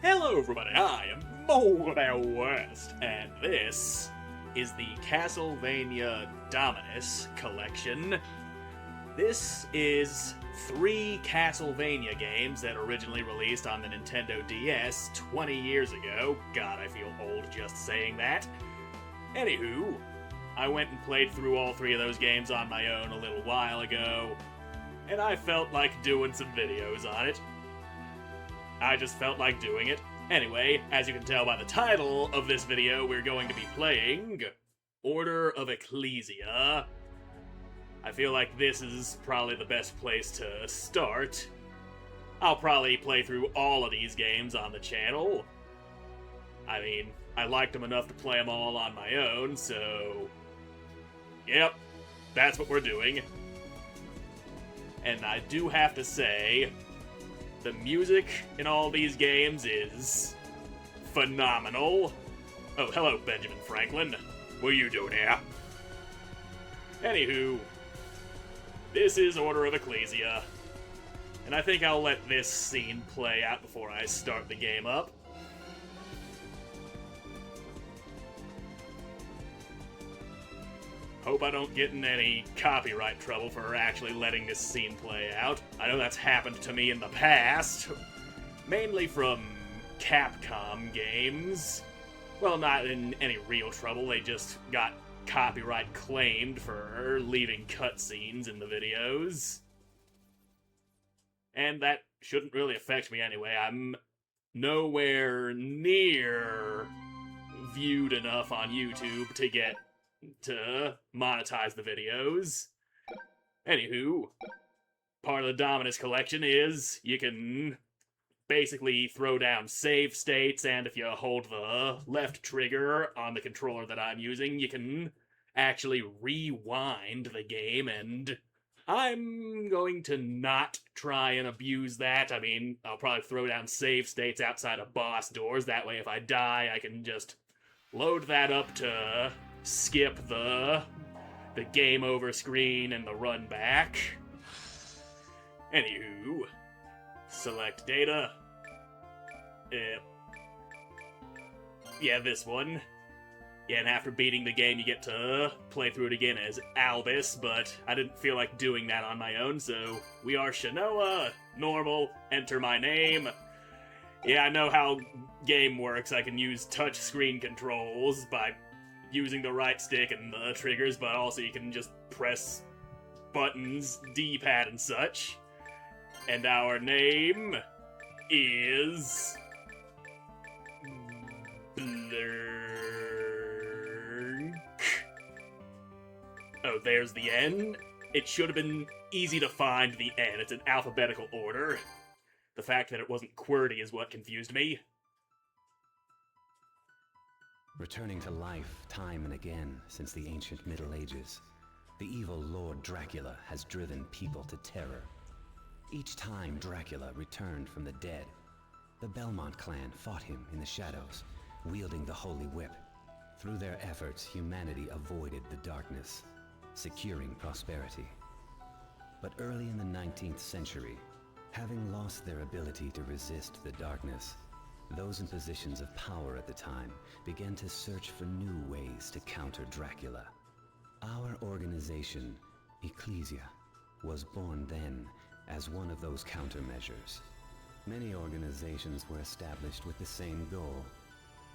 Hello everybody, I am Moldy West, and this is the Castlevania Dominus collection. This is 3 Castlevania games that originally released on the Nintendo DS 20 years ago. God, I feel old just saying that. Anywho, I went and played through all 3 of those games on my own a little while ago, and I felt like doing some videos on it. I just felt like doing it. Anyway, as you can tell by the title of this video, we're going to be playing Order of Ecclesia. I feel like this is probably the best place to start. I'll probably play through all of these games on the channel. I mean, I liked them enough to play them all on my own, so... Yep, that's what we're doing. And I do have to say, the music in all these games is phenomenal. Oh, hello, Benjamin Franklin. What are you doing here? Anywho, this is Order of Ecclesia, and I think I'll let this scene play out before I start the game up. Hope I don't get in any copyright trouble for actually letting this scene play out. I know that's happened to me in the past, mainly from Capcom games. Well, not in any real trouble, they just got copyright claimed for leaving cutscenes in the videos. And that shouldn't really affect me anyway. I'm nowhere near viewed enough on YouTube to get to monetize the videos. Anywho, part of the Dominus collection is you can basically throw down save states, and if you hold the left trigger on the controller that I'm using, you can actually rewind the game, and I'm going to not try and abuse that. I mean, I'll probably throw down save states outside of boss doors, that way if I die, I can just load that up to skip the game over screen and the run back. Anywho, select data. Yeah, this one. Yeah, and after beating the game, you get to play through it again as Albus, but I didn't feel like doing that on my own, so we are Shanoa, normal, enter my name. Yeah, I know how game works. I can use touch screen controls by using the right stick and the triggers, but also you can just press buttons, D-pad and such. And our name is... Oh, there's the N. It should have been easy to find the N. It's in alphabetical order. The fact that it wasn't QWERTY is what confused me. Returning to life time and again since the ancient Middle Ages, the evil Lord Dracula has driven people to terror. Each time Dracula returned from the dead, the Belmont clan fought him in the shadows, wielding the Holy Whip. Through their efforts, humanity avoided the darkness, securing prosperity. But early in the 19th century, having lost their ability to resist the darkness, those in positions of power at the time began to search for new ways to counter Dracula. Our organization, Ecclesia, was born then as one of those countermeasures. Many organizations were established with the same goal,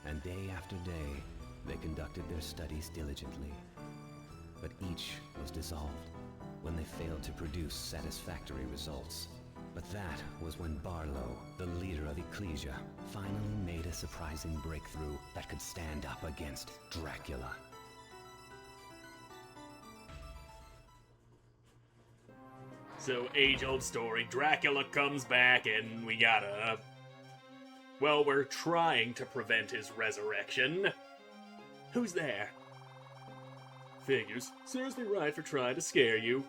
and day after day, they conducted their studies diligently. But each was dissolved when they failed to produce satisfactory results. But that was when Barlow, the leader of Ecclesia, finally made a surprising breakthrough that could stand up against Dracula. So, age-old story, Dracula comes back and we gotta... Well, we're trying to prevent his resurrection. Who's there? Figures. Seriously right for trying to scare you.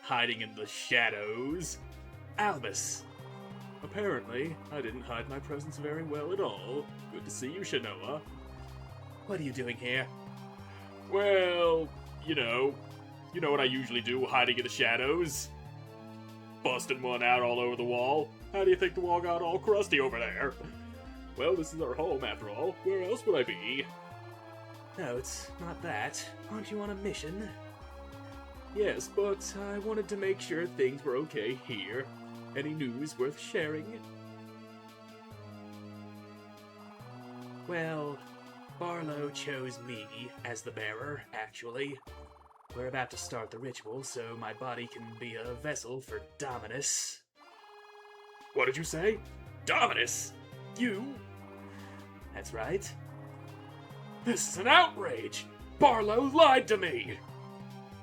Hiding in the shadows. Albus. Apparently, I didn't hide my presence very well at all. Good to see you, Shanoa. What are you doing here? Well, you know what I usually do hiding in the shadows. Busting one out all over the wall. How do you think the wall got all crusty over there? Well, this is our home, after all. Where else would I be? No, it's not that. Aren't you on a mission? Yes, but I wanted to make sure things were okay here. Any news worth sharing? Well, Barlow chose me as the bearer, actually. We're about to start the ritual, so my body can be a vessel for Dominus. What did you say? Dominus? You? That's right. This is an outrage! Barlow lied to me!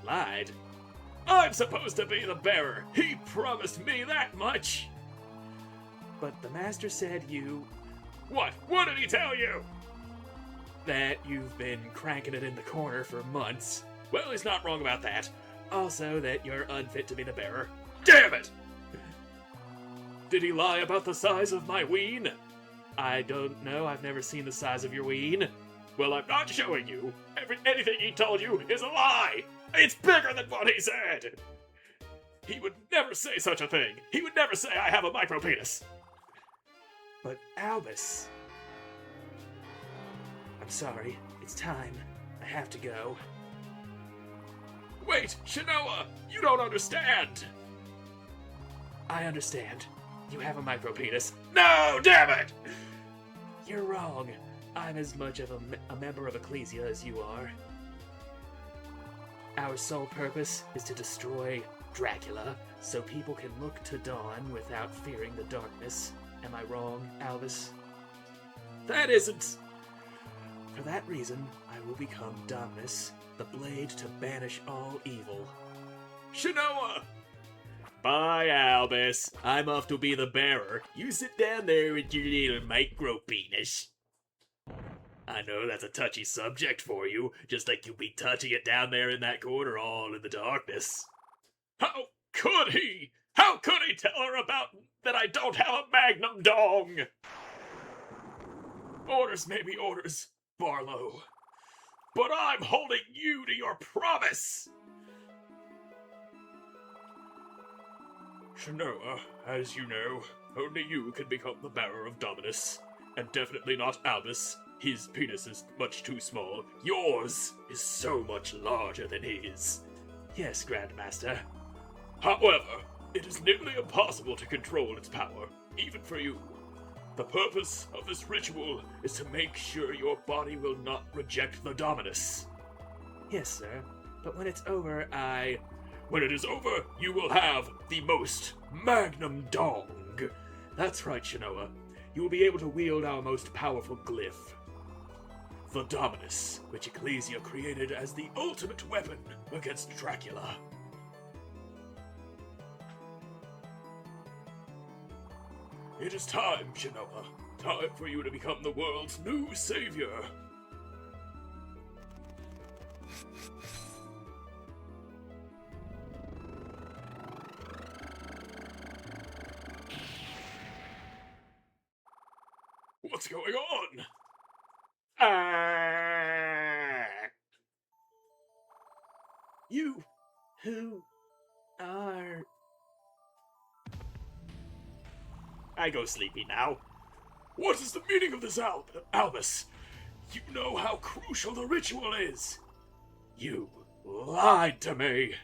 Lied? I'm supposed to be the bearer! He promised me that much! But the master said you... What? What did he tell you? That you've been cranking it in the corner for months. Well, he's not wrong about that. Also, that you're unfit to be the bearer. Damn it! Did he lie about the size of my ween? I don't know. I've never seen the size of your ween. Well, I'm not showing you. Anything he told you is a lie. It's bigger than what he said. He would never say such a thing. He would never say I have a micropenis. But Albus... I'm sorry. It's time. I have to go. Wait, Shanoa! You don't understand! I understand. You have a micropenis. No, damn it! You're wrong. I'm as much of a member of Ecclesia as you are. Our sole purpose is to destroy Dracula, so people can look to dawn without fearing the darkness. Am I wrong, Albus? That isn't... For that reason, I will become Dominus, the blade to banish all evil. Shanoa! Bye, Albus. I'm off to be the bearer. You sit down there with your little micropenis. I know that's a touchy subject for you, just like you'll be touching it down there in that corner all in the darkness. How could he? How could he tell her about that I don't have a magnum dong? Orders may be orders, Barlow. But I'm holding you to your promise! Shanoa, as you know, only you can become the bearer of Dominus. And definitely not Albus. His penis is much too small. Yours is so much larger than his. Yes, Grandmaster. However, it is nearly impossible to control its power, even for you. The purpose of this ritual is to make sure your body will not reject the Dominus. Yes, sir. But when it's over, When it is over, you will have the most magnum dong. That's right, Shanoa. You will be able to wield our most powerful glyph. The Dominus, which Ecclesia created as the ultimate weapon against Dracula. It is time, Shanoa. Time for you to become the world's new savior. What's going on? You, who are... I go sleepy now. What is the meaning of this, Albus? You know how crucial the ritual is. You lied to me.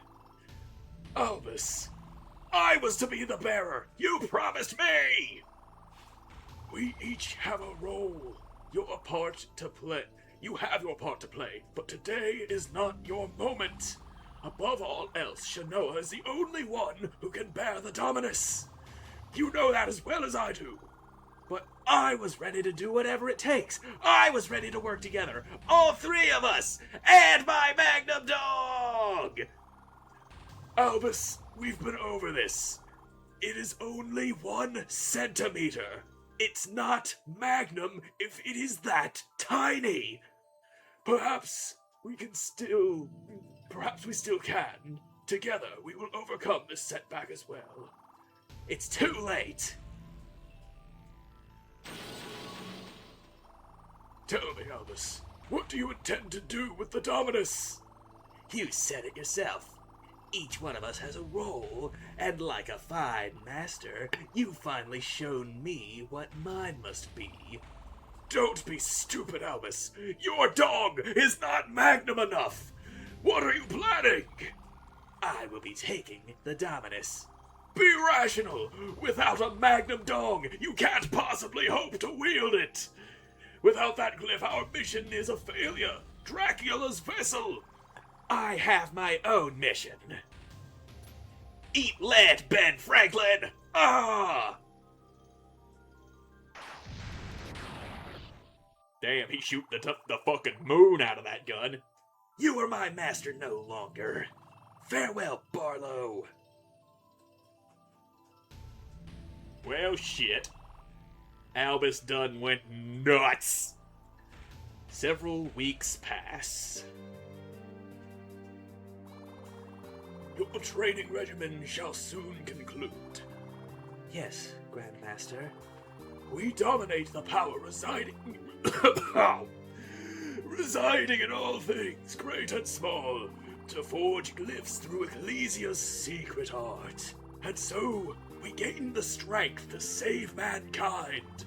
Albus, I was to be the bearer. You promised me. We each have a role. Your part to play. You have your part to play, but today is not your moment. Above all else, Shanoa is the only one who can bear the Dominus. You know that as well as I do. But I was ready to do whatever it takes. I was ready to work together. All three of us. And my Magnum Dog! Albus, we've been over this. It is only 1 centimeter. It's not Magnum if it is that tiny. Perhaps we still can. Together we will overcome this setback as well. It's too late. Tell me, Albus, what do you intend to do with the Dominus? You said it yourself. each one of us has a role, and like a fine master, you've finally shown me what mine must be. Don't be stupid, Albus. Your dog is not magnum enough. What are you planning? I will be taking the Dominus. Be rational! Without a magnum dog, you can't possibly hope to wield it! Without that glyph, our mission is a failure! Dracula's vessel! I have my own mission. Eat lead, Ben Franklin! Ah! Damn, he shoot the fucking moon out of that gun. You are my master no longer. Farewell, Barlow. Well, shit. Albus done went nuts. Several weeks pass. Your training regimen shall soon conclude. Yes, Grandmaster. We dominate the power residing in all things, great and small, to forge glyphs through Ecclesia's secret art. And so, we gain the strength to save mankind.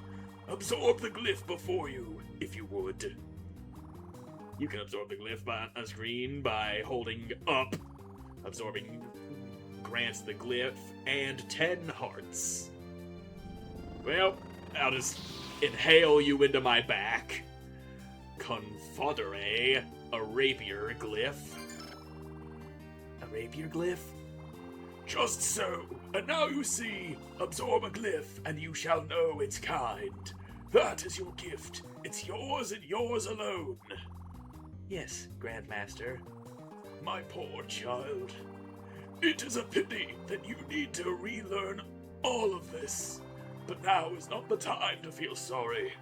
Absorb the glyph before you, if you would. You can absorb the glyph on a screen by holding up. Absorbing grants the glyph and 10 hearts. Well, I'll just inhale you into my back. Confodere, a rapier glyph. A rapier glyph? Just so. And now you see, absorb a glyph, and you shall know its kind. That is your gift. It's yours and yours alone. Yes, Grandmaster. My poor child. It is a pity that you need to relearn all of this. But now is not the time to feel sorry.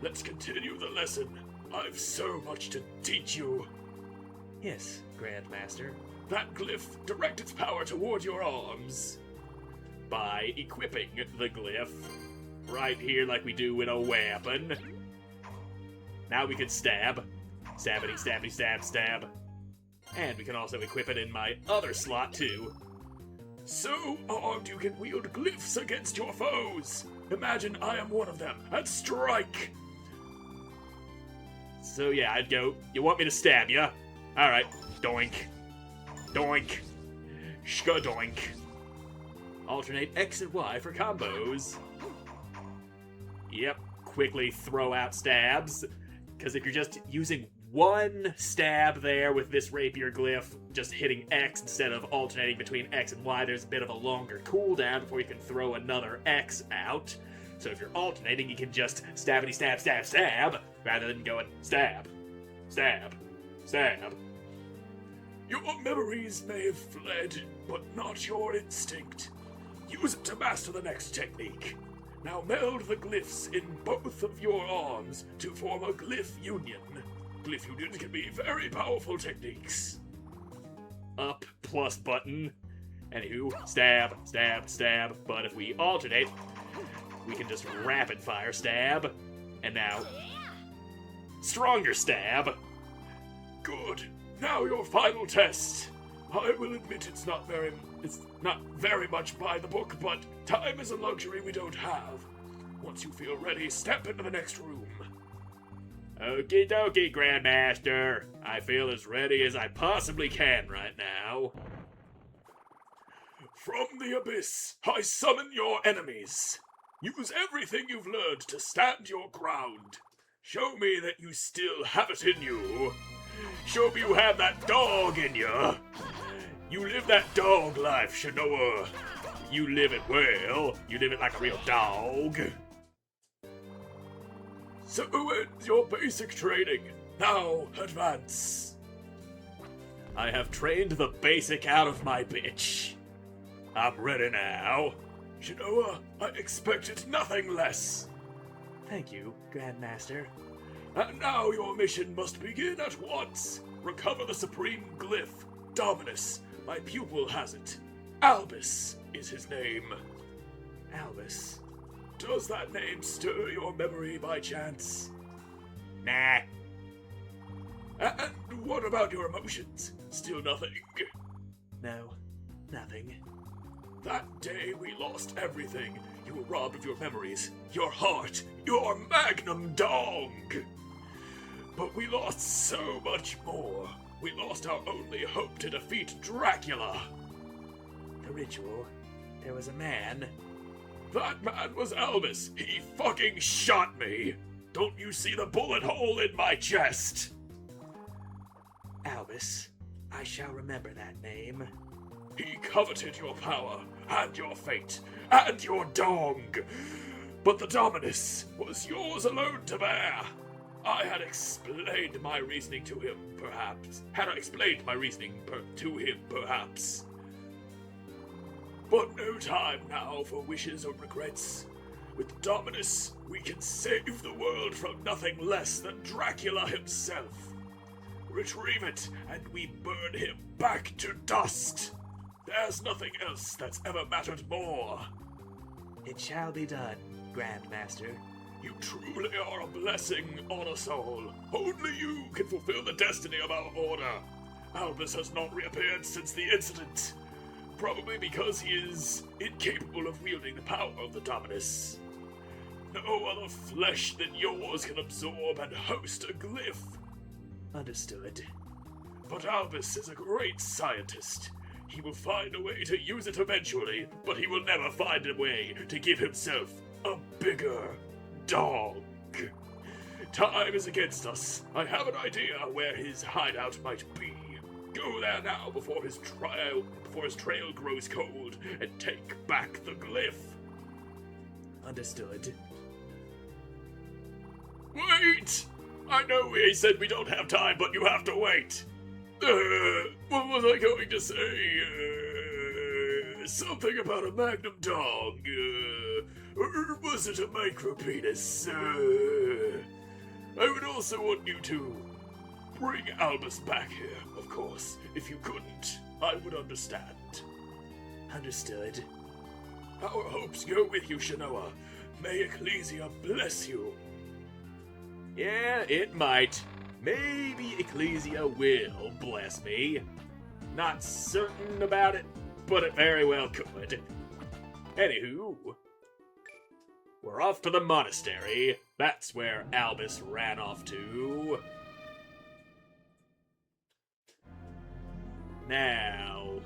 Let's continue the lesson. I've so much to teach you. Yes, Grandmaster. That glyph, direct its power toward your arms. By equipping the glyph right here like we do with a weapon. Now we can stab. Stabbity, stabby, stab, stab. And we can also equip it in my other slot too. So armed you can wield glyphs against your foes. Imagine I am one of them, and strike! So yeah, I'd go, you want me to stab ya? Alright, doink. Doink. Shka-doink. Alternate X and Y for combos. Yep, quickly throw out stabs. Because if you're just using one stab there with this rapier glyph, just hitting X instead of alternating between X and Y, there's a bit of a longer cooldown before you can throw another X out. So if you're alternating, you can just stabbity stab, stab, stab, rather than going stab, stab, stab. Your memories may have fled, but not your instinct. Use it to master the next technique. Now meld the glyphs in both of your arms to form a glyph union. Glyph unions can be very powerful techniques. Up plus button. Anywho, stab, stab, stab. But if we alternate, we can just rapid fire stab. And now, stronger stab. Good. Now your final test. I will admit it's not very much by the book, but time is a luxury we don't have. Once you feel ready, step into the next room. Okie dokie, Grandmaster. I feel as ready as I possibly can right now. From the abyss, I summon your enemies. Use everything you've learned to stand your ground. Show me that you still have it in you. Show me you have that dog in you. You live that dog life, Shanoa. You live it well. You live it like a real dog. So ends your basic training. Now advance. I have trained the basic out of my bitch. I'm ready now. Shanoa, I expected nothing less. Thank you, Grandmaster. And now your mission must begin at once. Recover the supreme glyph, Dominus. My pupil has it. Albus is his name. Albus. Does that name stir your memory by chance? Nah. And what about your emotions? Still nothing? No, nothing. That day we lost everything. You were robbed of your memories, your heart, your magnum dong. But we lost so much more. We lost our only hope to defeat Dracula. The ritual. There was a man. That man was Albus. He fucking shot me. Don't you see the bullet hole in my chest? Albus. I shall remember that name. He coveted your power, and your fate, and your dong. But the Dominus was yours alone to bear. I had explained my reasoning to him, perhaps. But no time now for wishes or regrets. With Dominus, we can save the world from nothing less than Dracula himself. Retrieve it, and we burn him back to dust. There's nothing else that's ever mattered more. It shall be done, Grandmaster. You truly are a blessing on us all. Only you can fulfill the destiny of our order. Albus has not reappeared since the incident. Probably because he is incapable of wielding the power of the Dominus. No other flesh than yours can absorb and host a glyph. Understood. But Albus is a great scientist. He will find a way to use it eventually, but he will never find a way to give himself a bigger dog. Time is against us. I have an idea where his hideout might be. Go there now before his trail grows cold, and take back the glyph. Understood. Wait! I know we said we don't have time, but you have to wait. What was I going to say? Something about a magnum dog. Or was it a micropenis? I would also want you to bring Albus back here, of course. If you couldn't, I would understand. Understood. Our hopes go with you, Shanoa. May Ecclesia bless you. Yeah, it might. Maybe Ecclesia will bless me. Not certain about it, but it very well could. Anywho, we're off to the monastery. That's where Albus ran off to. Now,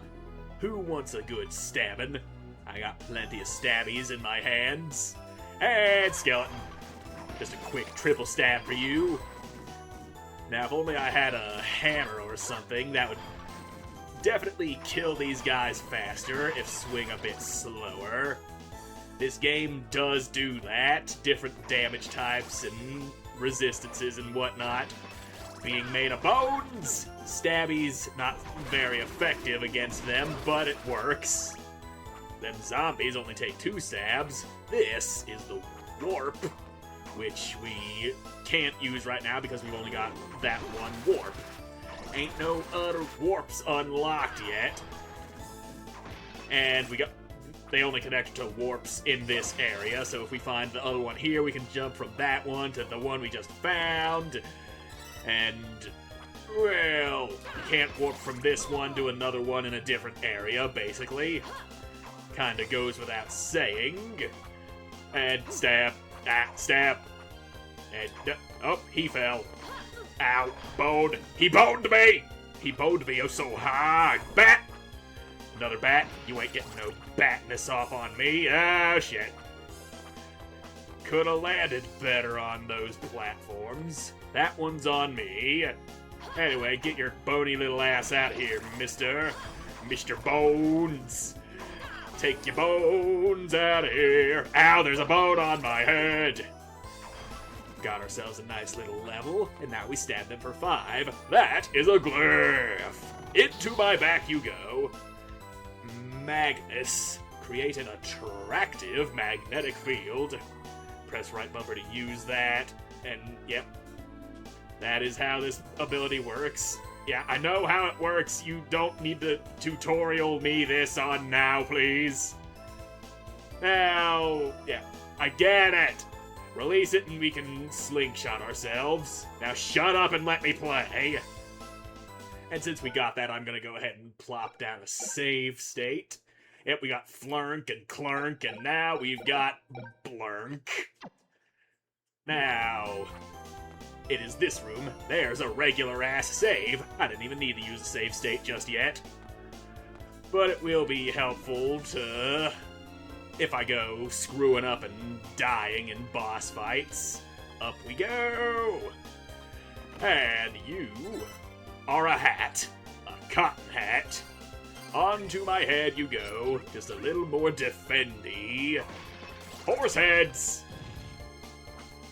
who wants a good stabbing? I got plenty of stabbies in my hands. And skeleton. Just a quick triple stab for you. Now, if only I had a hammer or something, that would definitely kill these guys faster if swing a bit slower. This game does do that. Different damage types and resistances and whatnot being made of bones. Stabbies, not very effective against them, but it works. Them zombies only take 2 stabs. This is the warp, which we can't use right now because we've only got that one warp. Ain't no other warps unlocked yet. And they only connect to warps in this area, so if we find the other one here, we can jump from that one to the one we just found. And, well, you can't warp from this one to another one in a different area, basically. Kinda goes without saying. And stab. Stab. And, oh, he fell. Ow, bone. He boned me! He boned me oh so hard. Bat! Another bat? You ain't getting no batness off on me. Oh, shit. Coulda landed better on those platforms. That one's on me. Anyway, get your bony little ass out of here, Mr. Bones. Take your bones out of here. Ow, there's a bone on my head. Got ourselves a nice little level, and now we stab them for 5. That is a glyph. Into my back you go. Magnus. Create an attractive magnetic field. Press right bumper to use that. And, yep. That is how this ability works. Yeah, I know how it works. You don't need to tutorial me this on now, please. Now, yeah, I get it. Release it and we can slingshot ourselves. Now shut up and let me play. And since we got that, I'm gonna go ahead and plop down a save state. Yep, we got Flurk and Clunk, and now we've got Blurk. Now, it is this room. There's a regular-ass save. I didn't even need to use a save state just yet. But it will be helpful to... if I go screwing up and dying in boss fights. Up we go! And you are a hat. A cotton hat. Onto my head you go. Just a little more defendy. Horse heads!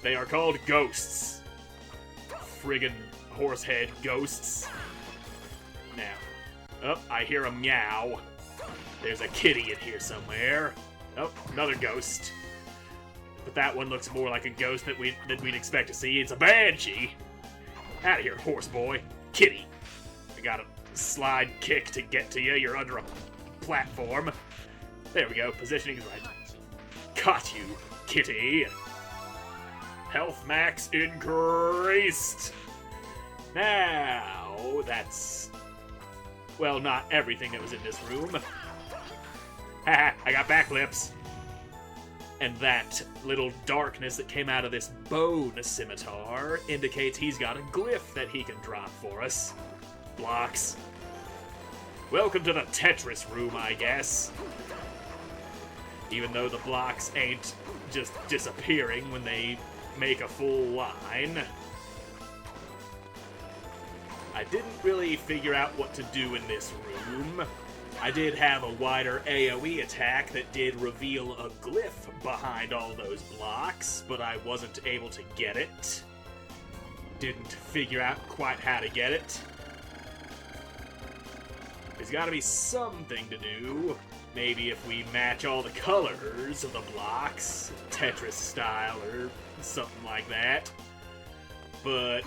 They are called ghosts. Friggin' horsehead ghosts. Now, oh, I hear a meow. There's a kitty in here somewhere. Oh, another ghost. But that one looks more like a ghost that we'd expect to see. It's a banshee. Out of here, horse boy. Kitty. I got a slide kick to get to you. You're under a platform. There we go. Positioning is right. Caught you, kitty. Health max increased. Now, that's... well, not everything that was in this room. Haha, I got backflips. And that little darkness that came out of this bone scimitar indicates he's got a glyph that he can drop for us. Blocks. Welcome to the Tetris room, I guess. Even though the blocks ain't just disappearing when they make a full line. I didn't really figure out what to do in this room. I did have a wider AoE attack that did reveal a glyph behind all those blocks, but I wasn't able to get it. Didn't figure out quite how to get it. There's gotta be something to do. Maybe if we match all the colors of the blocks, Tetris style or something like that. But,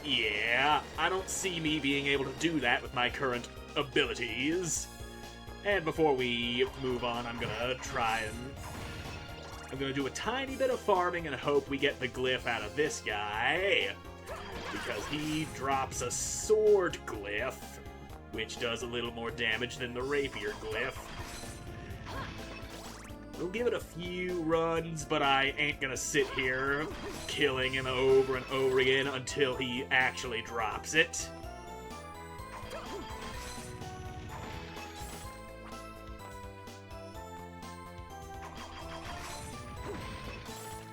yeah, I don't see me being able to do that with my current abilities. And before we move on, I'm gonna do a tiny bit of farming and hope we get the glyph out of this guy. Because he drops a sword glyph, which does a little more damage than the rapier glyph. We'll give it a few runs, but I ain't gonna sit here killing him over and over again until he actually drops it.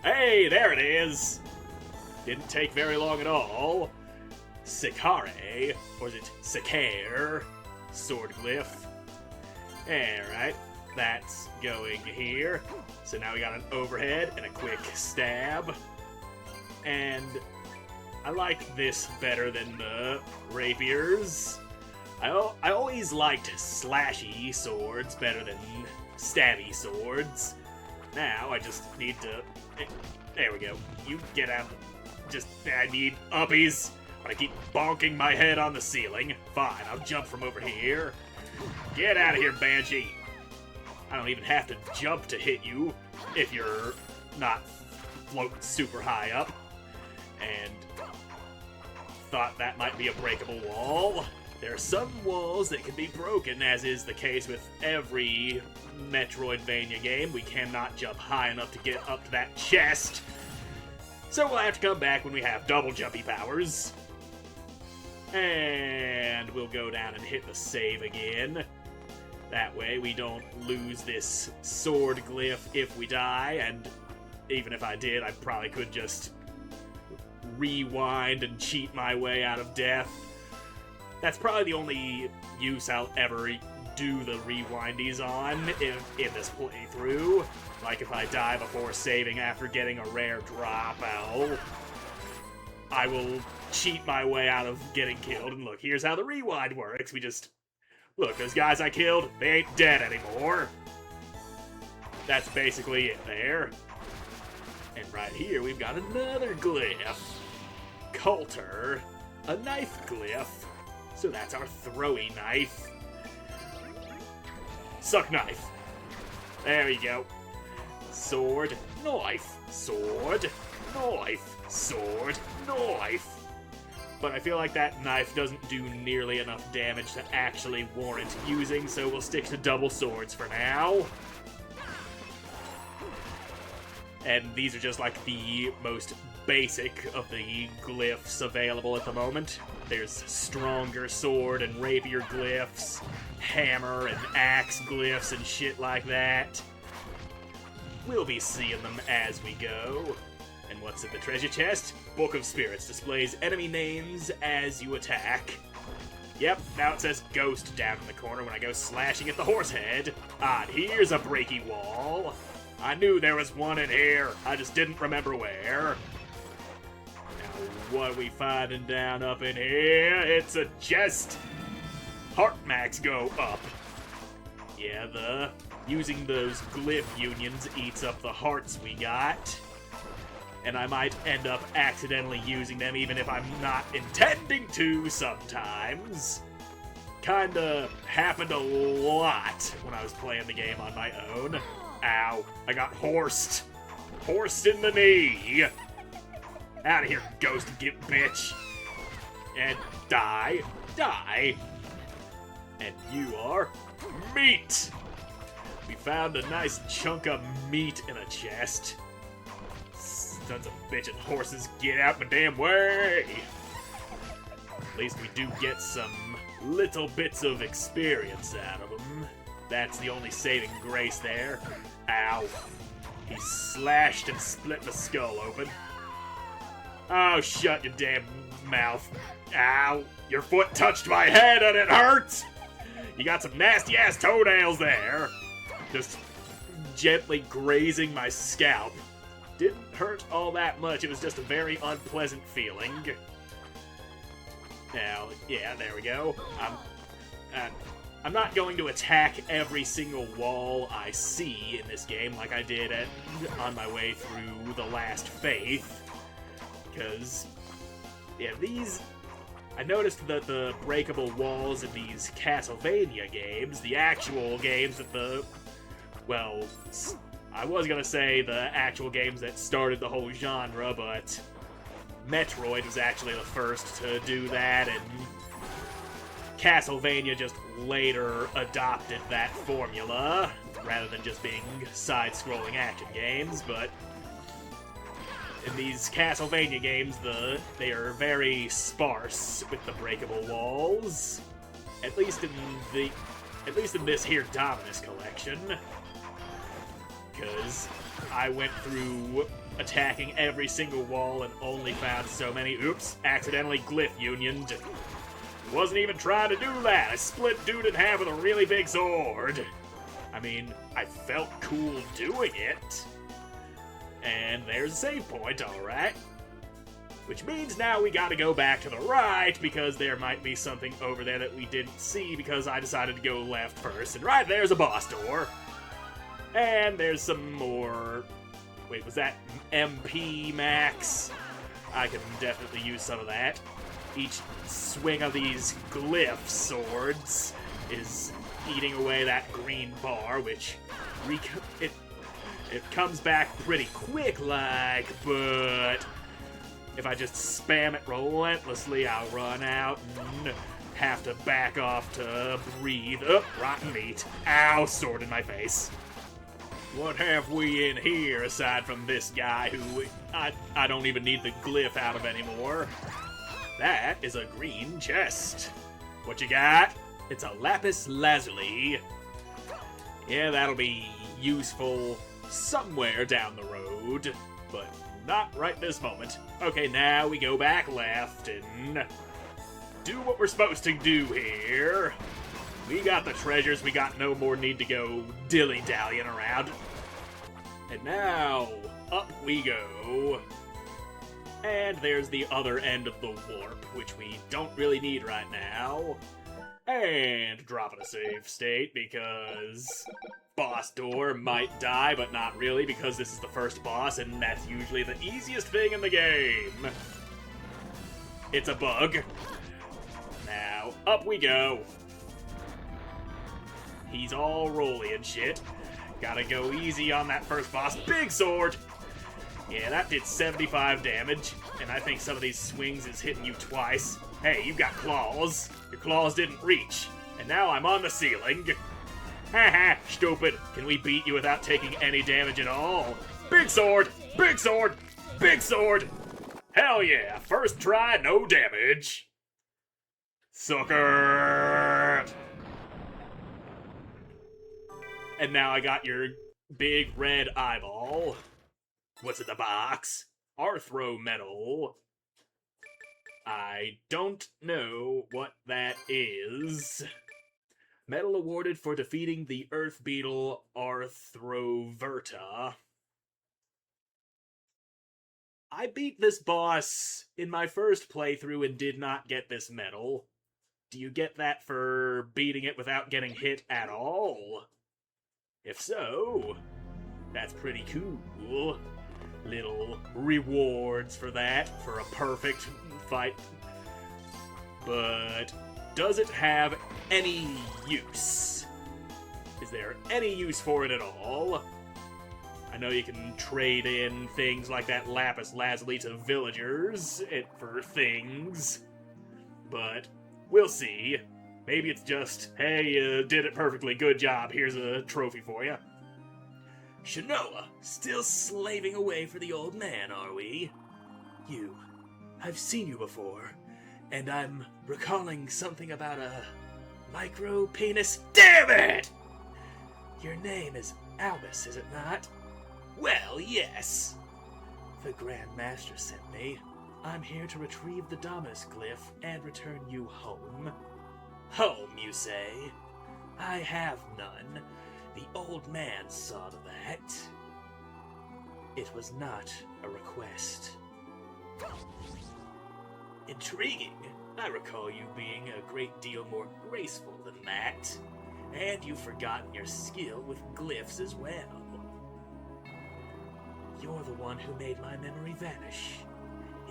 Hey, there it is! Didn't take very long at all. Sikare, or is it Sikare? Sword glyph. Alright, that's going here. So now we got an overhead and a quick stab. And I like this better than the rapiers. I always liked slashy swords better than stabby swords. Now I just need to... there we go. You get out. I need uppies. I keep bonking my head on the ceiling. Fine, I'll jump from over here. Get out of here, Banshee. I don't even have to jump to hit you if you're not floating super high up. And thought that might be a breakable wall. There are some walls that can be broken, as is the case with every Metroidvania game. We cannot jump high enough to get up to that chest. So we'll have to come back when we have double jumpy powers. And we'll go down and hit the save again. That way we don't lose this sword glyph if we die, and even if I did, I probably could just rewind and cheat my way out of death. That's probably the only use I'll ever do the rewindies on in this playthrough. Like if I die before saving after getting a rare drop, I will cheat my way out of getting killed. And look, here's how the rewind works. We just... look, those guys I killed, they ain't dead anymore. That's basically it there. And right here, we've got another glyph. Coulter. A knife glyph. So that's our throwy knife. Suck knife. There we go. Sword, knife, sword, knife, sword, knife. but I feel like that knife doesn't do nearly enough damage to actually warrant using, so we'll stick to double swords for now. And these are just like the most basic of the glyphs available at the moment. There's stronger sword and rapier glyphs, hammer and axe glyphs and shit like that. We'll be seeing them as we go. And what's in the treasure chest? Book of Spirits displays enemy names as you attack. Yep, now it says Ghost down in the corner when I go slashing at the horse head. Ah, and here's a breaky wall. I knew there was one in here, I just didn't remember where. Now, what are we finding down up in here? It's a chest. Heart max go up. Yeah, using those glyph unions eats up the hearts we got. And I might end up accidentally using them even if I'm not intending to sometimes. Kinda happened a lot when I was playing the game on my own. Ow, I got horsed. Horsed in the knee. Out of here, ghost git bitch. And die. Die. And you are meat. We found a nice chunk of meat in a chest. Sons of bitchin' horses, get out my damn way! At least we do get some little bits of experience out of them. That's the only saving grace there. Ow. He slashed and split my skull open. Oh, shut your damn mouth. Ow. Your foot touched my head and it hurts! You got some nasty-ass toenails there. Just gently grazing my scalp. Didn't hurt all that much, it was just a very unpleasant feeling. Now, yeah, there we go. I'm not going to attack every single wall I see in this game like I did on my way through The Last Faith. Because, yeah, I noticed that the breakable walls in these Castlevania games, the actual games that well, I was gonna say the actual games that started the whole genre, but Metroid was actually the first to do that, and Castlevania just later adopted that formula, rather than just being side-scrolling action games, but in these Castlevania games, they are very sparse with the breakable walls. At least in this here Dominus collection. Because I went through attacking every single wall and only found so many, oops, accidentally glyph unioned. Wasn't even trying to do that. I split dude in half with a really big sword. I mean, I felt cool doing it. And there's a save point, alright. Which means now we gotta go back to the right, because there might be something over there that we didn't see because I decided to go left first. And right there's a boss door. And there's some more... Wait, was that MP max? I can definitely use some of that. Each swing of these glyph swords is eating away that green bar, which it comes back pretty quick like, but if I just spam it relentlessly, I'll run out and have to back off to breathe. Oh, rotten meat. Ow, sword in my face. What have we in here aside from this guy who I don't even need the glyph out of anymore? That is a green chest. What you got? It's a lapis lazuli. Yeah, that'll be useful somewhere down the road, but not right this moment. Okay, now we go back left and do what we're supposed to do here. We got the treasures, we got no more need to go dilly-dallying around. And now, up we go. And there's the other end of the warp, which we don't really need right now. And dropping a save state, because boss door might die, but not really, because this is the first boss, and that's usually the easiest thing in the game. It's a bug. Now, up we go. He's all rolly and shit. Gotta go easy on that first boss. Big sword! Yeah, that did 75 damage, and I think some of these swings is hitting you twice. Hey, you got claws. Your claws didn't reach. And now I'm on the ceiling. Haha, stupid. Can we beat you without taking any damage at all? Big sword! Big sword! Big sword! Hell yeah, first try, no damage. Sucker! And now I got your big red eyeball. What's in the box? Arthro metal. I don't know what that is. Medal awarded for defeating the Earth Beetle Arthroverta. I beat this boss in my first playthrough and did not get this medal. Do you get that for beating it without getting hit at all? If so, that's pretty cool. Little rewards for that, for a perfect fight. But does it have any use? Is there any use for it at all? I know you can trade in things like that lapis lazuli to villagers for things, but we'll see. Maybe it's just, hey, you did it perfectly, good job, here's a trophy for you. Shanoa, still slaving away for the old man, are we? I've seen you before, and I'm recalling something about a micro-penis. Damn it! Your name is Albus, is it not? Well, yes. The Grand Master sent me. I'm here to retrieve the Dominus glyph and return you home. Home, you say? I have none. The old man saw to that. It was not a request. Intriguing. I recall you being a great deal more graceful than that. And you've forgotten your skill with glyphs as well. You're the one who made my memory vanish.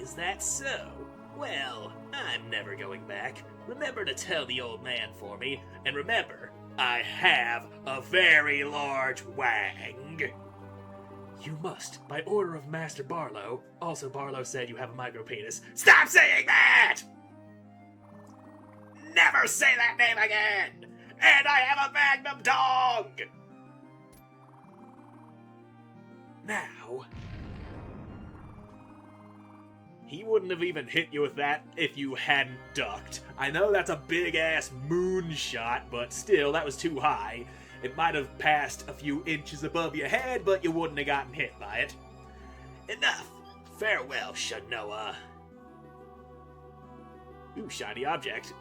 Is that so? Well, I'm never going back. Remember to tell the old man for me, and remember, I have a very large wang. You must, by order of Master Barlow. Also, Barlow said you have a micro-penis. Stop saying that! Never say that name again! And I have a magnum dog! Now, he wouldn't have even hit you with that if you hadn't ducked. I know that's a big-ass moonshot, but still, that was too high. It might have passed a few inches above your head, but you wouldn't have gotten hit by it. Enough. Farewell, Shanoa. Ooh, shiny object.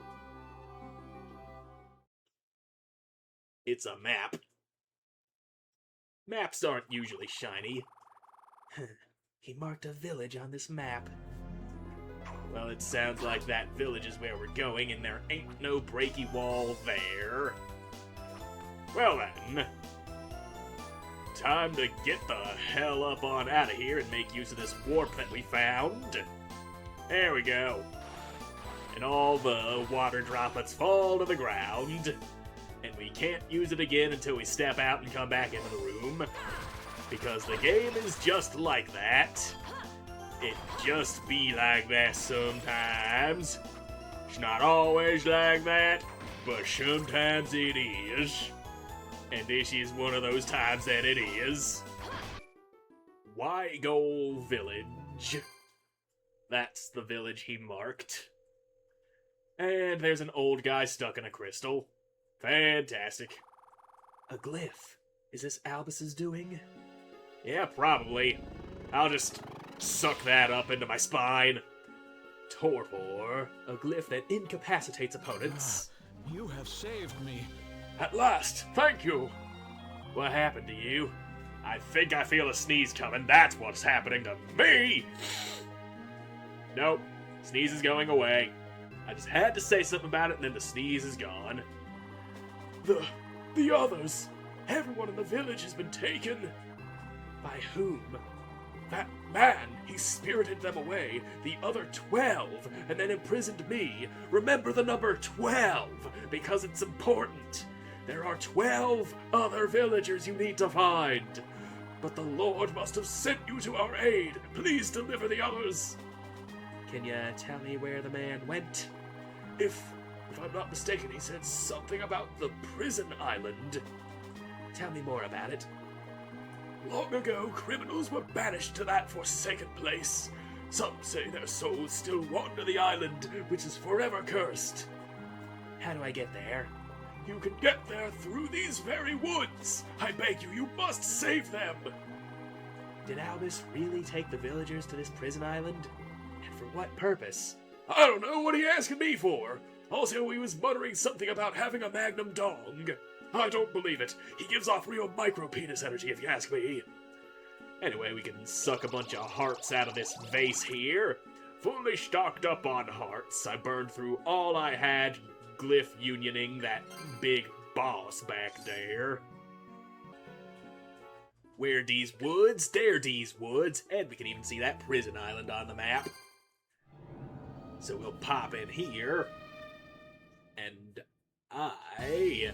It's a map. Maps aren't usually shiny. He marked a village on this map. Well, it sounds like that village is where we're going, and there ain't no breaky wall there. Well then, time to get the hell up on out of here and make use of this warp that we found. There we go. And all the water droplets fall to the ground. And we can't use it again until we step out and come back into the room. Because the game is just like that. It just be like that sometimes. It's not always like that, but sometimes it is. And this is one of those times that it is. Wygole Village. That's the village he marked. And there's an old guy stuck in a crystal. Fantastic. A glyph. Is this Albus's doing? Yeah, probably. I'll just suck that up into my spine. Torpor, a glyph that incapacitates opponents. You have saved me. At last, thank you. What happened to you? I think I feel a sneeze coming. That's what's happening to me. Nope, sneeze is going away. I just had to say something about it, and then the sneeze is gone. The others. Everyone in the village has been taken. By whom? That man, he spirited them away, the other 12, and then imprisoned me. Remember the number 12, because it's important. There are 12 other villagers you need to find. But the Lord must have sent you to our aid. Please deliver the others. Can you tell me where the man went? If I'm not mistaken, he said something about the prison island. Tell me more about it. Long ago, criminals were banished to that forsaken place. Some say their souls still wander the island, which is forever cursed. How do I get there? You can get there through these very woods. I beg you, you must save them. Did Albus really take the villagers to this prison island? And for what purpose? I don't know what he asking me for. Also, he was muttering something about having a magnum dong. I don't believe it. He gives off real micro-penis energy, if you ask me. Anyway, we can suck a bunch of hearts out of this vase here. Fully stocked up on hearts. I burned through all I had glyph unioning that big boss back there. Where these woods? There these woods. And we can even see that prison island on the map. So we'll pop in here. And I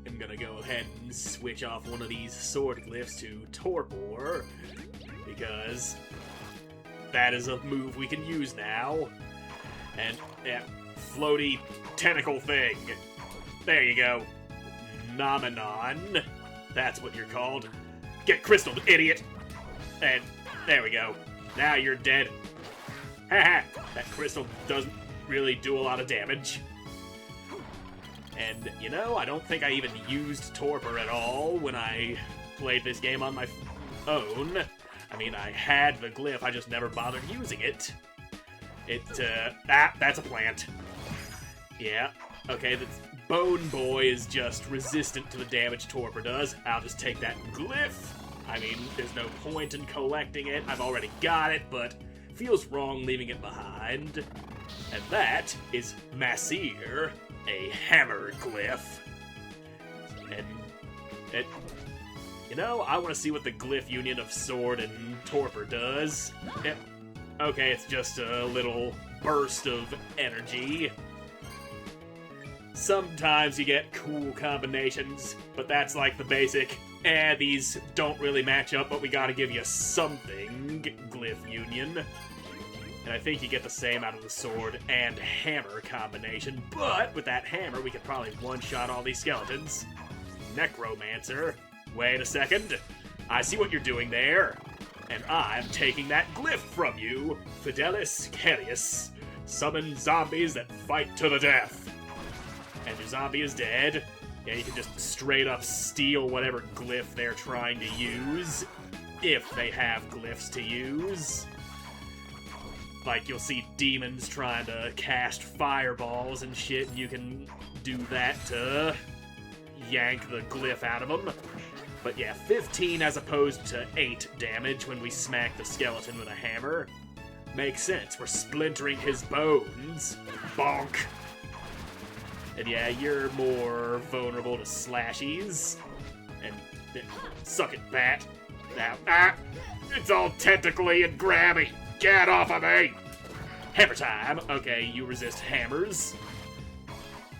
am gonna go ahead and switch off one of these sword glyphs to Torpor, because that is a move we can use now. And that floaty tentacle thing. There you go. Nomenon. That's what you're called. Get crystaled, idiot! And there we go. Now you're dead. Haha, that crystal doesn't really do a lot of damage. And, you know, I don't think I even used Torpor at all when I played this game on my own. I mean, I had the glyph, I just never bothered using it. That's a plant. Yeah, okay, the Bone Boy is just resistant to the damage Torpor does. I'll just take that glyph. I mean, there's no point in collecting it. I've already got it, but feels wrong leaving it behind. And that is Massir, a hammer glyph. And it, you know, I want to see what the glyph union of sword and Torpor does. Okay, it's just a little burst of energy. Sometimes you get cool combinations, but that's like the basic, these don't really match up, but we gotta give you something glyph union. And I think you get the same out of the sword and hammer combination, but with that hammer we could probably one-shot all these skeletons. Necromancer. Wait a second. I see what you're doing there. And I'm taking that glyph from you. Fidelis Carius. Summon zombies that fight to the death. And your zombie is dead. Yeah, you can just straight up steal whatever glyph they're trying to use. If they have glyphs to use. Like, you'll see demons trying to cast fireballs and shit, and you can do that to yank the glyph out of them. But yeah, 15 as opposed to 8 damage when we smack the skeleton with a hammer. Makes sense, we're splintering his bones. Bonk. And yeah, you're more vulnerable to slashies. And suck it, bat. Now, it's all tentacly and grabby. Get off of me! Hammer time. Okay, you resist hammers.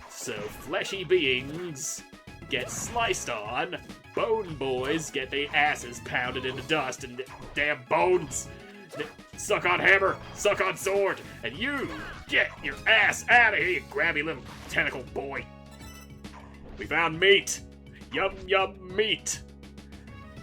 So, fleshy beings get sliced on. Bone boys get their asses pounded into dust and damn bones. Suck on hammer, suck on sword, and you get your ass out of here, you grabby little tentacle boy. We found meat. Yum yum meat.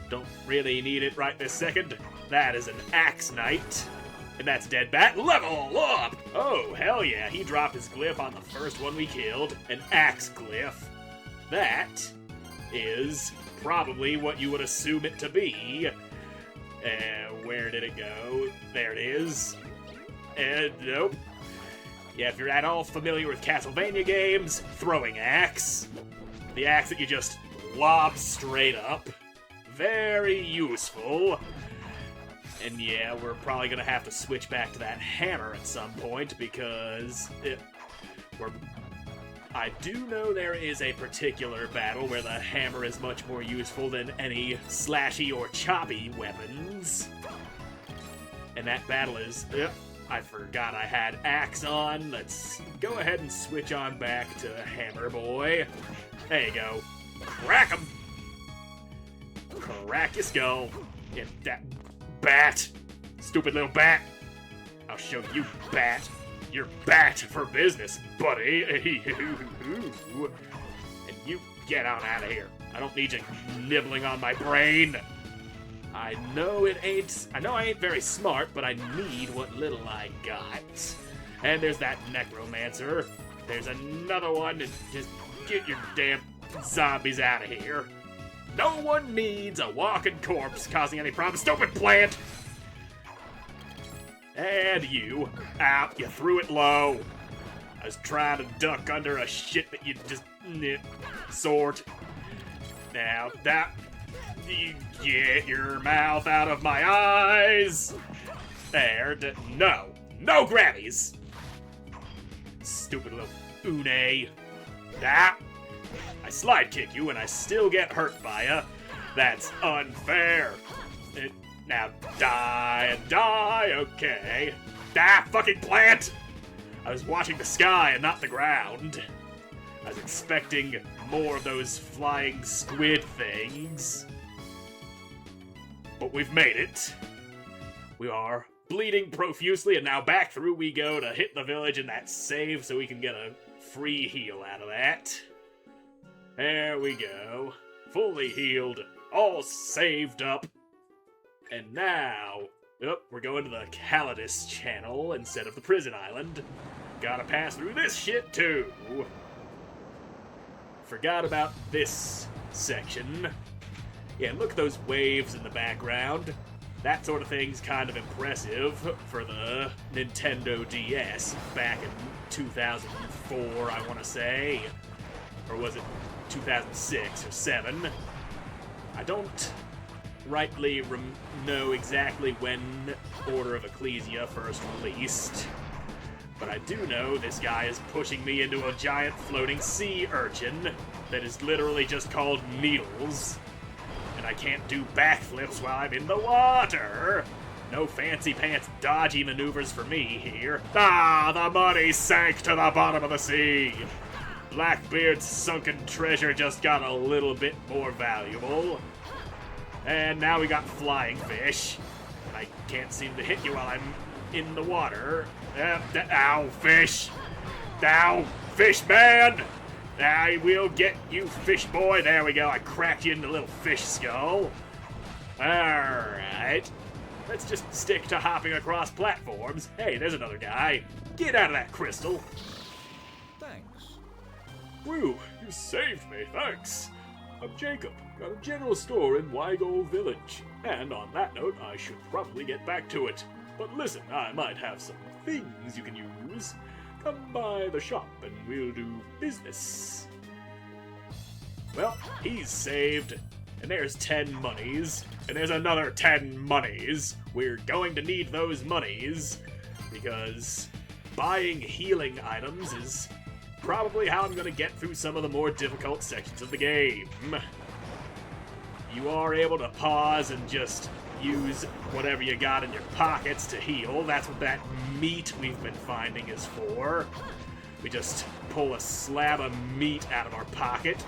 Don't really need it right this second. That is an axe knight. And that's Dead Bat. Level up! Oh, hell yeah. He dropped his glyph on the first one we killed. An axe glyph. That is probably what you would assume it to be. Where did it go? There it is. Nope. Yeah, if you're at all familiar with Castlevania games, throwing axe. The axe that you just lob straight up. Very useful. And yeah, we're probably gonna have to switch back to that hammer at some point because I do know there is a particular battle where the hammer is much more useful than any slashy or choppy weapons. And that battle is... I forgot I had axe on. Let's go ahead and switch on back to hammer boy. There you go. Crack 'em! crack your skull. Get that bat. Stupid little bat. I'll show you, bat. You're bat for business, buddy. And you get on out of here. I don't need you nibbling on my brain. I know I ain't very smart, but I need what little I got. And there's that necromancer. There's another one. Just get your damn zombies out of here. No one needs a walking corpse causing any problems. Stupid plant! And you. Ow, you threw it low. I was trying to duck under a shit that you just sort. Now, that... You get your mouth out of my eyes! There. No. No grabbies! Stupid little une. Ah! I slide kick you and I still get hurt by ya. That's unfair. Now die and die, okay. Ah, fucking plant! I was watching the sky and not the ground. I was expecting more of those flying squid things. But we've made it. We are bleeding profusely, and now back through we go to hit the village and that save so we can get a free heal out of that. There we go. Fully healed. All saved up. And now... we're going to the Calidus channel instead of the prison island. Gotta pass through this shit too. Forgot about this section. Yeah, look at those waves in the background. That sort of thing's kind of impressive for the Nintendo DS back in 2004, I want to say. Or was it 2006 or 7? I don't rightly know exactly when Order of Ecclesia first released, but I do know this guy is pushing me into a giant floating sea urchin that is literally just called Needles, and I can't do backflips while I'm in the water. No fancy pants dodgy maneuvers for me here. Ah, the money sank to the bottom of the sea. Blackbeard's sunken treasure just got a little bit more valuable. And now we got flying fish. I can't seem to hit you while I'm in the water. Ow, fish! Ow, fish man! I will get you, fish boy. There we go. I cracked you in the little fish skull. Alright. Let's just stick to hopping across platforms. Hey, there's another guy. Get out of that crystal. Thanks. Whew, you saved me, thanks. I'm Jacob, got a general store in Wygo Village. And on that note, I should probably get back to it. But listen, I might have some things you can use. Come by the shop and we'll do business. Well, he's saved. And there's 10 monies. And there's another 10 monies. We're going to need those monies. Because buying healing items is probably how I'm going to get through some of the more difficult sections of the game. You are able to pause and just use whatever you got in your pockets to heal. That's what that meat we've been finding is for. We just pull a slab of meat out of our pocket,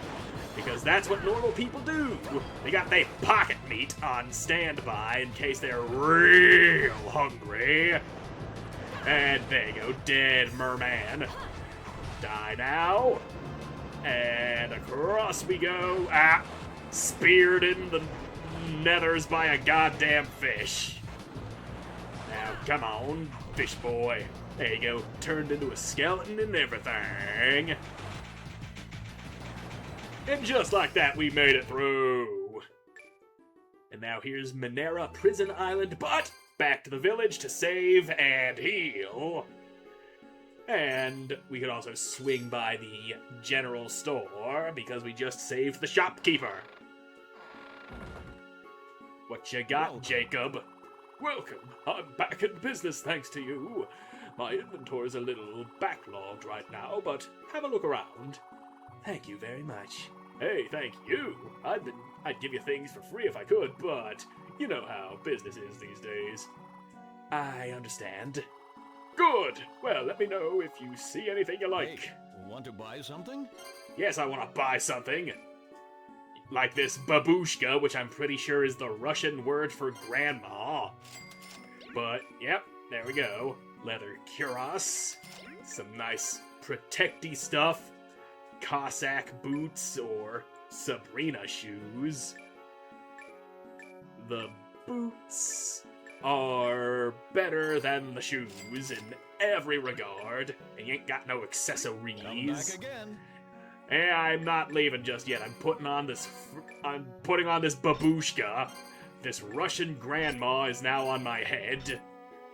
because that's what normal people do. They got their pocket meat on standby in case they're real hungry. And there you go, dead merman. Die now. And across we go. Ah, speared in the nethers by a goddamn fish. Now, come on, fish boy. There you go, turned into a skeleton and everything. And just like that, we made it through. And now here's Minera Prison Island, but back to the village to save and heal. And we could also swing by the general store, because we just saved the shopkeeper. What you got, Jacob? Welcome, I'm back in business thanks to you. My inventory's a little backlogged right now, but have a look around. Thank you very much. Hey, thank you. I'd give you things for free if I could, but you know how business is these days. I understand. Good! Well, let me know if you see anything you like. Hey, want to buy something? Yes, I want to buy something. like this babushka, which I'm pretty sure is the Russian word for grandma. But, yep, there we go. Leather cuirass, some nice protecty stuff, Cossack boots or Sabrina shoes. The boots are better than the shoes in every regard, and you ain't got no accessories. Come back again. Yeah, I'm not leaving just yet. I'm putting on this babushka. This Russian grandma is now on my head.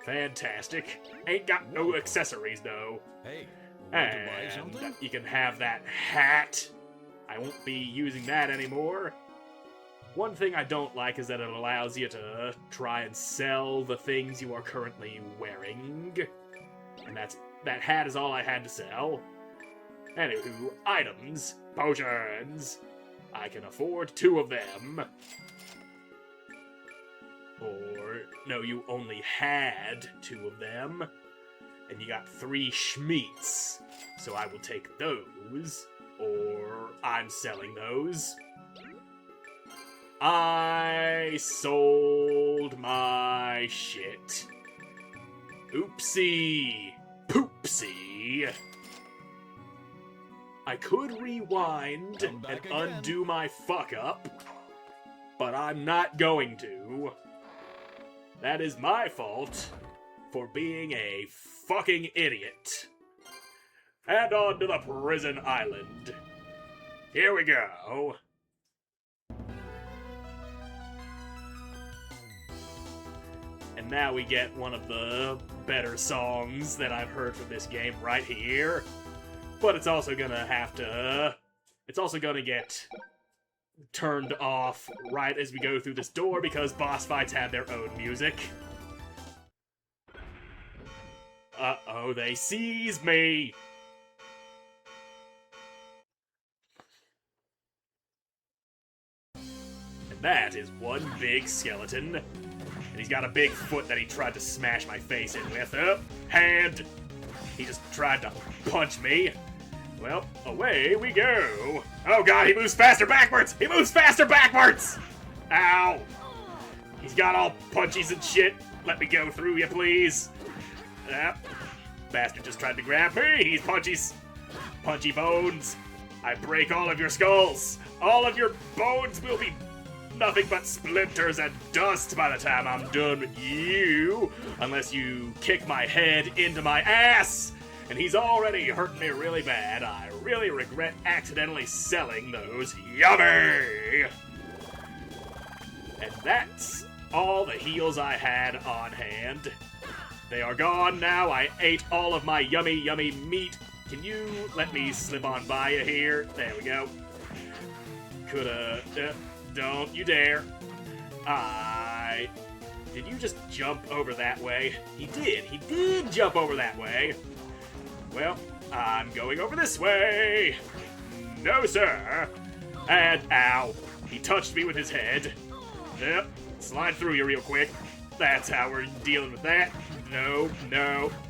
Fantastic. Ain't got no accessories though. Hey, want to buy And something? you can have that hat. I won't be using that anymore. One thing I don't like is that it allows you to try and sell the things you are currently wearing. And that hat is all I had to sell. Anywho, items, potions. I can afford 2 of them. Or, no, you only had 2 of them. And you got 3 schmeats. So I will take those. Or I'm selling those. I sold my shit. Oopsie. Poopsie. I could rewind Come and back again. undo my fuck up, but I'm not going to. That is my fault for being a fucking idiot. And on to the prison island. Here we go. And now we get one of the better songs that I've heard from this game right here. But it's also gonna have to... It's also gonna get turned off right as we go through this door because boss fights have their own music. Uh-oh, they seize me! And that is one big skeleton. And he's got a big foot that he tried to smash my face in with. Hand! He just tried to punch me. Well, away we go. Oh god, he moves faster backwards! He moves faster backwards! Ow! He's got all punchies and shit. Let me go through you, please. Bastard just tried to grab me. He's punchies. Punchy bones. I break all of your skulls. All of your bones will be nothing but splinters and dust by the time I'm done with you. Unless you kick my head into my ass. And he's already hurting me really bad. I really regret accidentally selling those. Yummy! And that's all the heals I had on hand. They are gone now. I ate all of my yummy, yummy meat. Can you let me slip on by you here? There we go. Don't you dare. Did you just jump over that way? He did jump over that way. Well, I'm going over this way. No, sir. And, ow. He touched me with his head. Yep, slide through you real quick. That's how we're dealing with that. No,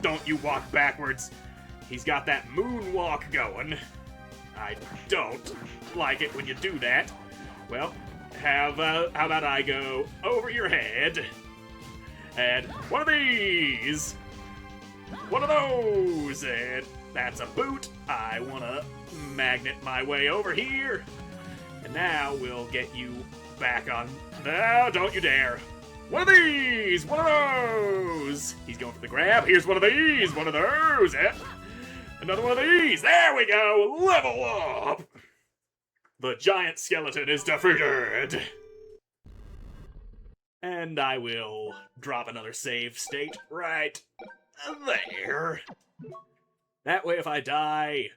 don't you walk backwards. He's got that moonwalk going. I don't like it when you do that. Well, how about I go over your head? And one of these. One of those, and that's a boot. I want to magnet my way over here. And now we'll get you back on. No, don't you dare. One of these, one of those. He's going for the grab. Here's one of these, one of those. Another one of these. There we go. Level up. The giant skeleton is defeated. And I will drop another save state right there. That way if I die,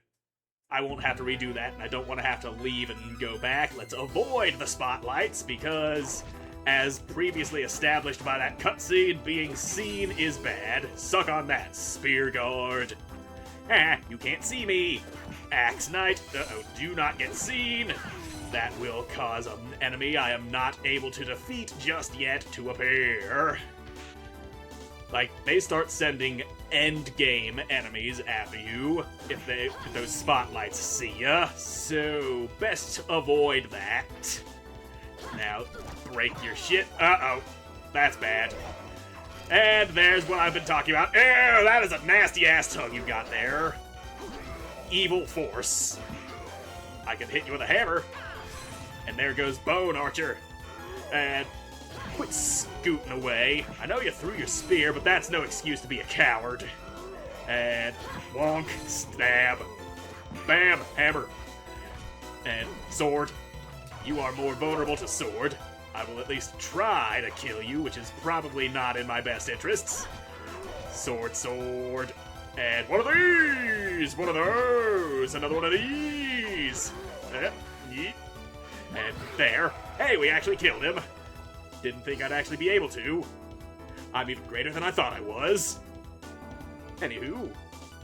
I won't have to redo that, and I don't want to have to leave and go back. Let's avoid the spotlights, because as previously established by that cutscene, being seen is bad. Suck on that, Spear Guard. You can't see me. Axe Knight, do not get seen. That will cause an enemy I am not able to defeat just yet to appear. Like, they start sending end-game enemies after you if those spotlights see ya, so best avoid that. Now, break your shit. Uh-oh. That's bad. And there's what I've been talking about. Ew, that is a nasty-ass tongue you got there. Evil force. I can hit you with a hammer. And there goes Bone Archer. And quit scooting away. I know you threw your spear, but that's no excuse to be a coward. And wonk, stab, bam, hammer. And sword. You are more vulnerable to sword. I will at least try to kill you, which is probably not in my best interests. Sword, sword. And one of these! One of those! Another one of these! Yeet. And there. Hey, we actually killed him. Didn't think I'd actually be able to. I'm even greater than I thought I was. Anywho,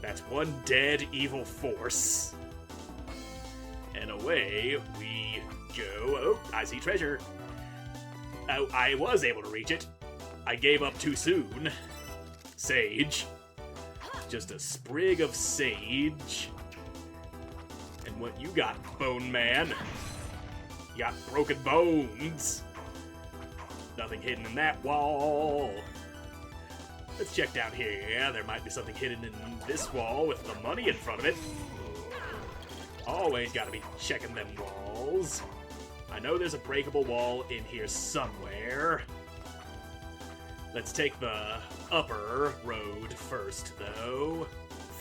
that's one dead evil force. And away we go. Oh, I see treasure. Oh, I was able to reach it. I gave up too soon. Sage. Just a sprig of sage. And what you got, Bone Man? You got broken bones. Nothing hidden in that wall. Let's check down here. Yeah, there might be something hidden in this wall with the money in front of it. Always gotta be checking them walls. I know there's a breakable wall in here somewhere. Let's take the upper road first, though.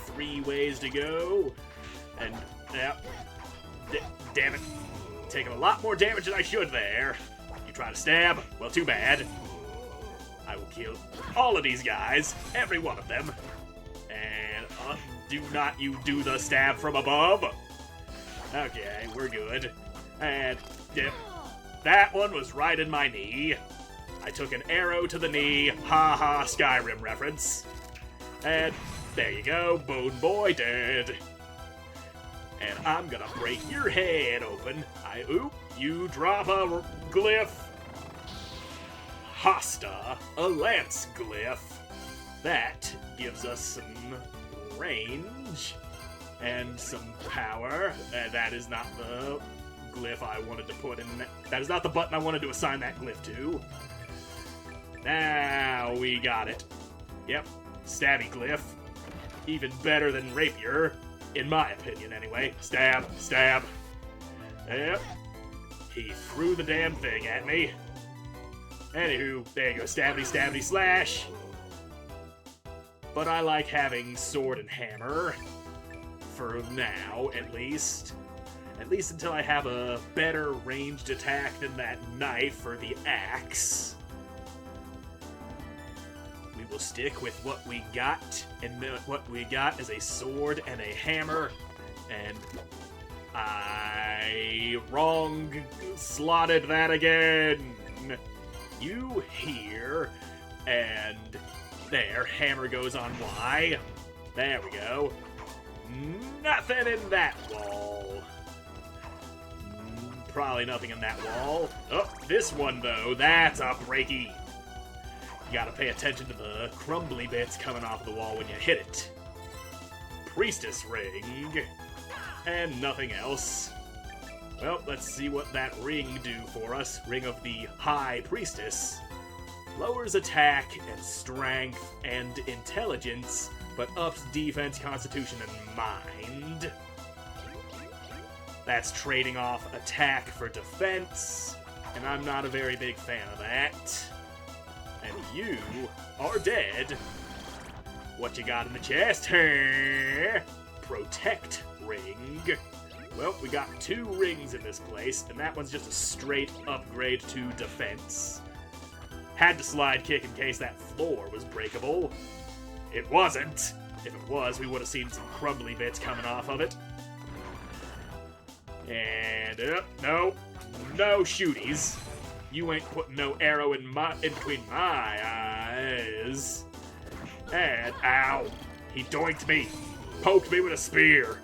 3 ways to go. And, yeah. Damn it. Taking a lot more damage than I should there. You try to stab? Well, too bad. I will kill all of these guys. Every one of them. And do not you do the stab from above. Okay, we're good. And that one was right in my knee. I took an arrow to the knee. Ha ha, Skyrim reference. And there you go, Bone Boy dead. And I'm gonna break your head open. You drop a glyph. Hosta, a lance glyph. That gives us some range and some power. That is not the glyph I wanted to put in. That is not the button I wanted to assign that glyph to. Now we got it. Yep, stabby glyph. Even better than rapier, in my opinion anyway. Stab, stab. Yep. He threw the damn thing at me. Anywho, there you go, stabby, stabby, slash. But I like having sword and hammer. For now, at least. At least until I have a better ranged attack than that knife or the axe. We will stick with what we got, and what we got is a sword and a hammer. And I wrong-slotted that again. You here, and there, hammer goes on Y. There we go. Nothing in that wall. Probably nothing in that wall. Oh, this one, though, that's a breaky. You gotta pay attention to the crumbly bits coming off the wall when you hit it. Priestess ring. And nothing else. Well, let's see what that ring do for us. Ring of the High Priestess. Lowers attack and strength and intelligence, but ups defense, constitution, and mind. That's trading off attack for defense, and I'm not a very big fan of that. And you are dead. What you got in the chest? Hey? Protect ring. Well, we got 2 rings in this place, and that one's just a straight upgrade to defense. Had to slide kick in case that floor was breakable. It wasn't. If it was, we would have seen some crumbly bits coming off of it. And, no shooties. You ain't putting no arrow in between my eyes. And, ow, he doinked me. Poked me with a spear.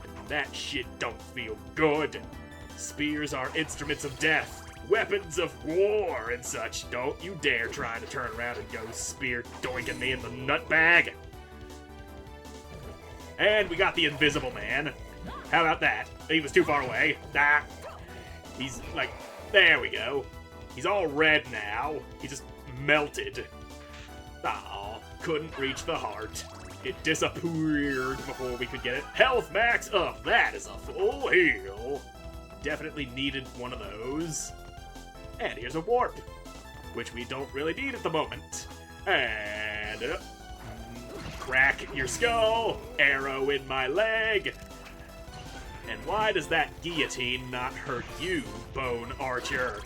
And that shit don't feel good. Spears are instruments of death. weapons of war and such. Don't you dare try to turn around and go spear doinking me in the nutbag. And we got the Invisible Man. How about that? He was too far away. Ah. He's like, there we go. He's all red now. He just melted. Aw, couldn't reach the heart. It disappeared before we could get it. Health max up. That is a full heal. Definitely needed one of those. And here's a warp, which we don't really need at the moment. And crack your skull. Arrow in my leg. And why does that guillotine not hurt you, Bone Archer?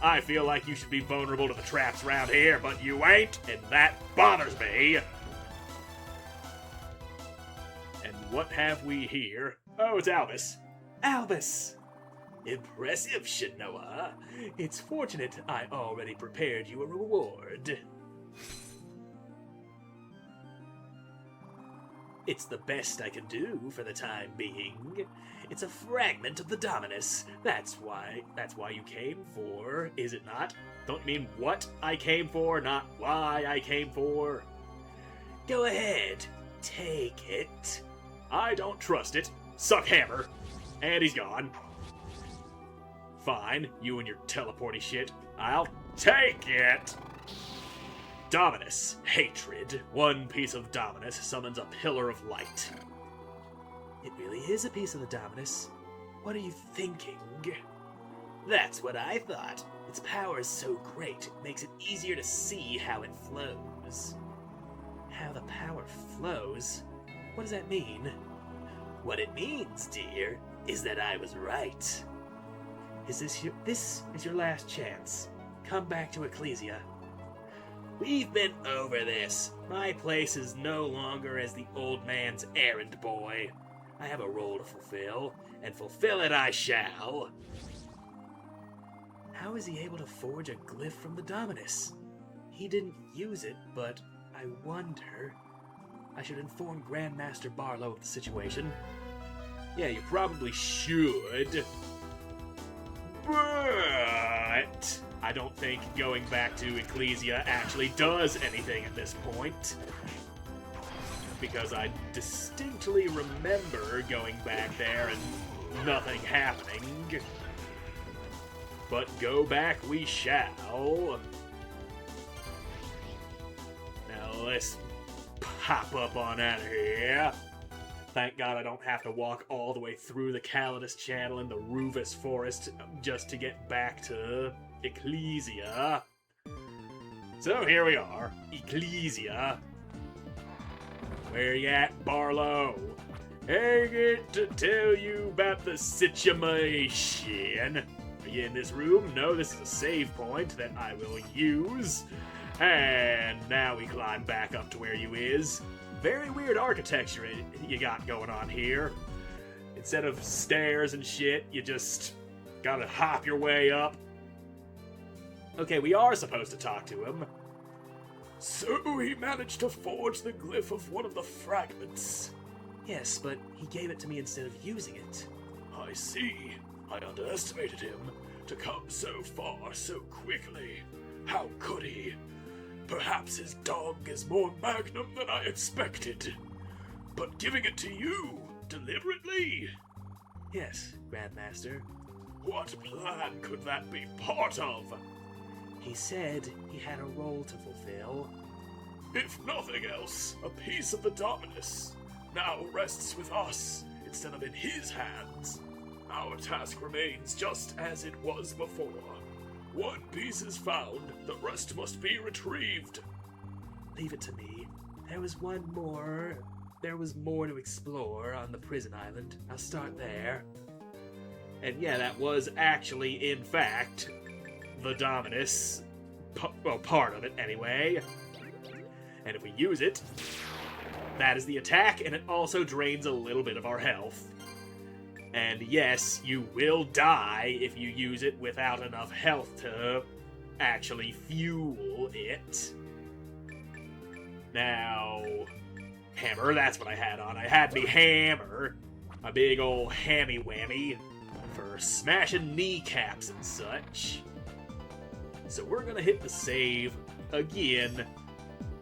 I feel like you should be vulnerable to the traps around here, but you ain't, and that bothers me. And what have we here? Oh, it's Albus. Albus! Impressive, Shinoa. It's fortunate I already prepared you a reward. It's the best I can do for the time being. It's a fragment of the Dominus. That's why you came for, is it not? Don't you mean what I came for, not why I came for? Go ahead, take it. I don't trust it. Suck hammer. And he's gone. Fine, you and your teleporty shit. I'll take it. Dominus. Hatred. One piece of Dominus summons a pillar of light. It really is a piece of the Dominus. What are you thinking? That's what I thought. Its power is so great, it makes it easier to see how it flows. How the power flows? What does that mean? What it means, dear, is that I was right. This is your last chance. Come back to Ecclesia. We've been over this. My place is no longer as the old man's errand boy. I have a role to fulfill, and fulfill it I shall. How is he able to forge a glyph from the Dominus? He didn't use it, but I wonder. I should inform Grandmaster Barlow of the situation. Yeah, you probably should. But I don't think going back to Ecclesia actually does anything at this point. Because I distinctly remember going back there and nothing happening. But go back we shall. Now let's pop up on out of here. Thank God I don't have to walk all the way through the Calidus Channel and the Ruvus Forest just to get back to Ecclesia. So here we are, Ecclesia. Where you at, Barlow? I get to tell you about the situation. Are you in this room? No, this is a save point that I will use. And now we climb back up to where you is. Very weird architecture you got going on here. Instead of stairs and shit, you just gotta hop your way up. Okay, we are supposed to talk to him. So he managed to forge the glyph of one of the fragments. Yes, but he gave it to me instead of using it. I see. I underestimated him. To come so far so quickly. How could he? Perhaps his dog is more magnum than I expected. But giving it to you, deliberately? Yes, Grandmaster. What plan could that be part of? He said he had a role to fulfill. If nothing else, a piece of the Dominus now rests with us instead of in his hands. Our task remains just as it was before. One piece is found, the rest must be retrieved. Leave it to me. There was more to explore on the prison island. I'll start there. And yeah, that was actually, in fact, the Dominus. Well, part of it anyway. And if we use it, that is the attack, and it also drains a little bit of our health. And yes, you will die if you use it without enough health to actually fuel it. Now, hammer, that's what I had on. I had me hammer, a big old hammy whammy for smashing kneecaps and such. So we're gonna hit the save again.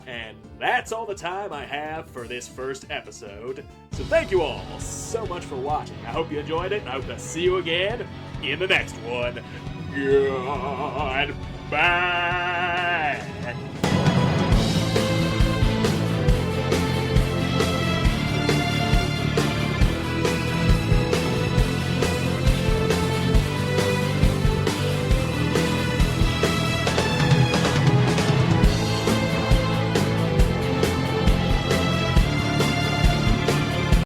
And that's all the time I have for this first episode. So thank you all so much for watching. I hope you enjoyed it, and I hope to see you again in the next one. Goodbye.